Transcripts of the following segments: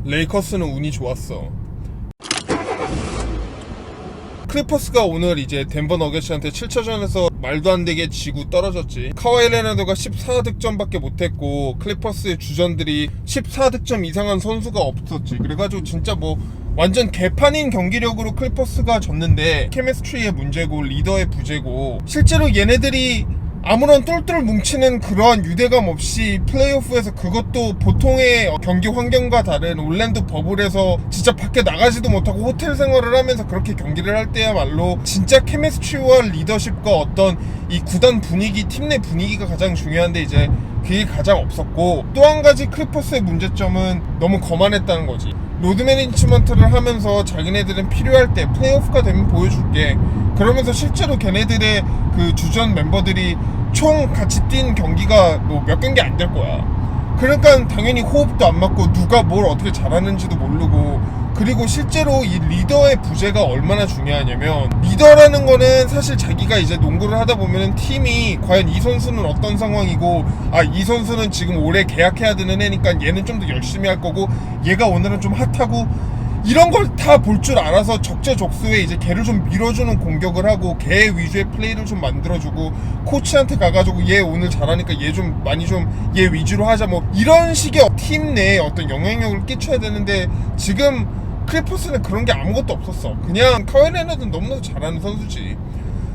레이커스는 운이 좋았어. 클리퍼스가 오늘 이제 덴버 너겟츠한테 7차전에서 말도 안 되게 지고 떨어졌지. 카와이 레나드가 14득점밖에 못했고 클리퍼스의 주전들이 14득점 이상한 선수가 없었지. 그래가지고 진짜 뭐 완전 개판인 경기력으로 클리퍼스가 졌는데 케미스트리의 문제고 리더의 부재고 실제로 얘네들이 아무런 똘똘 뭉치는 그런 유대감 없이 플레이오프에서 그것도 보통의 경기 환경과 다른 올랜도 버블에서 진짜 밖에 나가지도 못하고 호텔 생활을 하면서 그렇게 경기를 할 때야말로 진짜 케미스트리와 리더십과 어떤 이 구단 분위기, 팀 내 분위기가 가장 중요한데 이제 그게 가장 없었고 또 한 가지 클리퍼스의 문제점은 너무 거만했다는 거지. 로드 매니지먼트를 하면서 자기네들은 필요할 때 플레이오프가 되면 보여줄게. 그러면서 실제로 걔네들의 그 주전 멤버들이 총 같이 뛴 경기가 뭐 몇 경기 안 될 거야. 그러니까 당연히 호흡도 안 맞고 누가 뭘 어떻게 잘하는지도 모르고 그리고 실제로 이 리더의 부재가 얼마나 중요하냐면 리더라는 거는 사실 자기가 이제 농구를 하다 보면은 팀이 과연 이 선수는 어떤 상황이고 이 선수는 지금 올해 계약해야 되는 애니까 얘는 좀 더 열심히 할 거고 얘가 오늘은 좀 핫하고 이런 걸 다 볼 줄 알아서 적재적소에 이제 걔를 좀 밀어주는 공격을 하고 걔 위주의 플레이를 좀 만들어주고 코치한테 가가지고 얘 오늘 잘하니까 얘 좀 많이 좀 얘 위주로 하자 뭐 이런 식의 팀 내에 어떤 영향력을 끼쳐야 되는데 지금 클리퍼스는 그런 게 아무것도 없었어. 그냥 카와이 레나드는 너무나도 잘하는 선수지.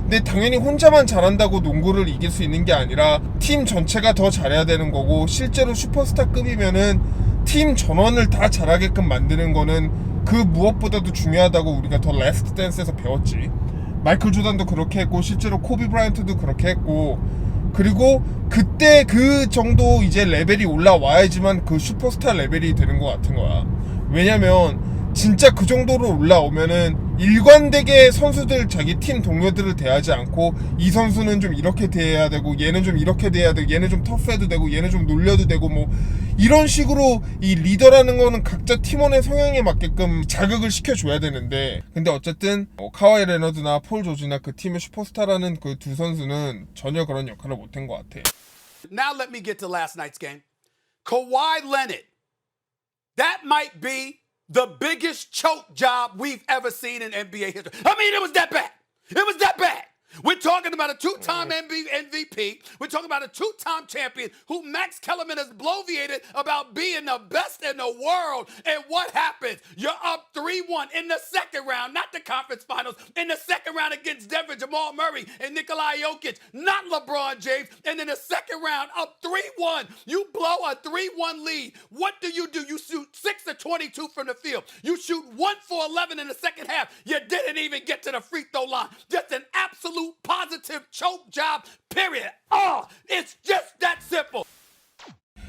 근데 당연히 혼자만 잘한다고 농구를 이길 수 있는 게 아니라 팀 전체가 더 잘해야 되는 거고 실제로 슈퍼스타급이면은 팀 전원을 다 잘하게끔 만드는 거는 그 무엇보다도 중요하다고 우리가 더 라스트 댄스에서 배웠지. 마이클 조단도 그렇게 했고 실제로 코비 브라이언트도 그렇게 했고 그리고 그때 그 정도 이제 레벨이 올라와야지만 그 슈퍼스타 레벨이 되는 것 같은 거야. 왜냐면 진짜 그 정도로 올라오면은 일관되게 선수들 자기 팀 동료들을 대하지 않고 이 선수는 좀 이렇게 대해야 되고 얘는 좀 이렇게 대해야 되고 얘는 좀 터프해도 되고 얘는 좀 놀려도 되고 뭐 이런 식으로 이 리더라는 거는 각자 팀원의 성향에 맞게끔 자극을 시켜줘야 되는데 근데 어쨌든 카와이 레너드나 폴 조지나 그 팀의 슈퍼스타라는 그 두 선수는 전혀 그런 역할을 못한 것 같아. Now let me get to last night's game. Kawhi Leonard. That might be the biggest choke job we've ever seen in NBA history. I mean, it was that bad. It was that bad. We're talking about a two-time MVP. We're talking about a two-time champion who Max Kellerman has bloviated about being the best in the world. And what happens? You're up 3-1 in the second round, not the conference finals, in the second round against Denver, Jamal Murray and Nikola Jokic, not LeBron James. And in the second round, up 3-1, you blow a 3-1 lead. What do? You shoot 6 of 22 from the field. You shoot 1 for 11 in the second half. You didn't even get to the free throw line. Just an absolute positive choke job, period. It's just that simple.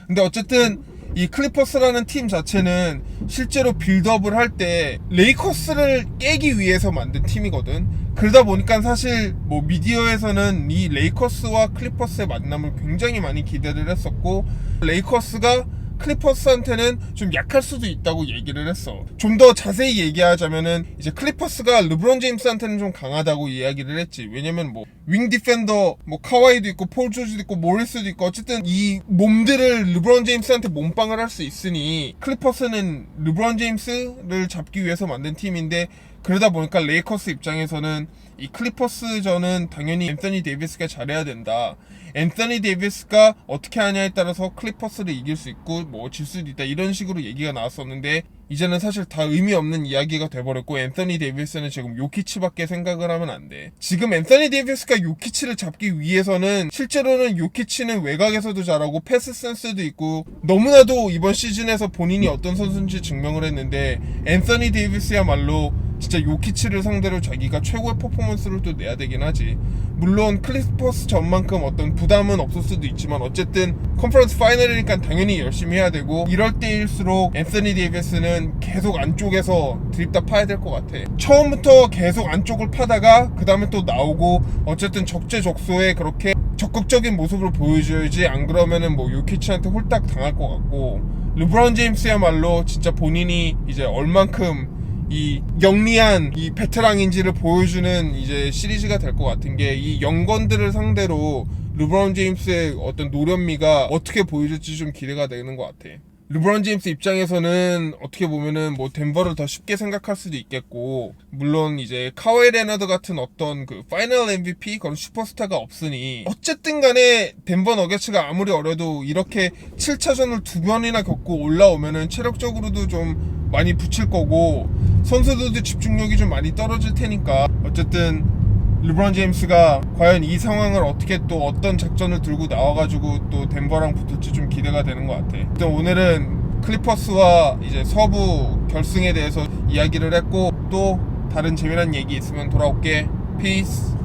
근데 어쨌든 이 클리퍼스라는 팀 자체는 실제로 빌드업을 할 때 레이커스를 깨기 위해서 만든 팀이거든. 그러다 보니까 사실 뭐 미디어에서는 이 레이커스와 클리퍼스의 만남을 굉장히 많이 기대를 했었고 레이커스가 클리퍼스한테는 좀 약할 수도 있다고 얘기를 했어. 좀 더 자세히 얘기하자면은 이제 클리퍼스가 르브론 제임스한테는 좀 강하다고 이야기를 했지. 왜냐면 뭐 윙 디펜더 뭐 카와이도 있고 폴 조지도 있고 모리스도 있고 어쨌든 이 몸들을 르브론 제임스한테 몸빵을 할 수 있으니 클리퍼스는 르브론 제임스를 잡기 위해서 만든 팀인데 그러다 보니까 레이커스 입장에서는 이 클리퍼스전은 당연히 앤서니 데이비스가 잘해야 된다. 앤서니 데이비스가 어떻게 하냐에 따라서 클리퍼스를 이길 수 있고 뭐 질 수도 있다 이런 식으로 얘기가 나왔었는데 이제는 사실 다 의미 없는 이야기가 돼버렸고 앤서니 데이비스는 지금 요키치밖에 생각을 하면 안 돼. 지금 앤서니 데이비스가 요키치를 잡기 위해서는 실제로는 요키치는 외곽에서도 잘하고 패스 센스도 있고 너무나도 이번 시즌에서 본인이 어떤 선수인지 증명을 했는데 앤서니 데이비스야말로 진짜 요키치를 상대로 자기가 최고의 퍼포먼스를 또 내야 되긴 하지. 물론 클리퍼스 전만큼 어떤 부담은 없을 수도 있지만 어쨌든 컨퍼런스 파이널이니까 당연히 열심히 해야 되고 이럴 때일수록 앤서니 데이비스는 계속 안쪽에서 드립다 파야 될 것 같아. 처음부터 계속 안쪽을 파다가 그 다음에 또 나오고 어쨌든 적재적소에 그렇게 적극적인 모습을 보여줘야지. 안 그러면은 뭐 요키치한테 홀딱 당할 것 같고 르브론 제임스야말로 진짜 본인이 이제 얼만큼 이 영리한 이 베테랑인지를 보여주는 이제 시리즈가 될 것 같은 게 이 영건들을 상대로 르브론 제임스의 어떤 노련미가 어떻게 보여줄지 좀 기대가 되는 것 같아. 르브론 제임스 입장에서는 어떻게 보면은 뭐 덴버를 더 쉽게 생각할 수도 있겠고, 물론 이제 카와이 레너드 같은 어떤 그 파이널 MVP 그런 슈퍼스타가 없으니 어쨌든 간에 덴버 너게츠가 아무리 어려도 이렇게 7차전을 2번이나 겪고 올라오면은 체력적으로도 좀 많이 붙일 거고 선수들도 집중력이 좀 많이 떨어질 테니까, 어쨌든 르브론 제임스가 과연 이 상황을 어떻게 또 어떤 작전을 들고 나와가지고 또 덴버랑 붙을지 좀 기대가 되는 것 같아. 일단 오늘은 클리퍼스와 이제 서부 결승에 대해서 이야기를 했고, 또 다른 재미난 얘기 있으면 돌아올게. 피스.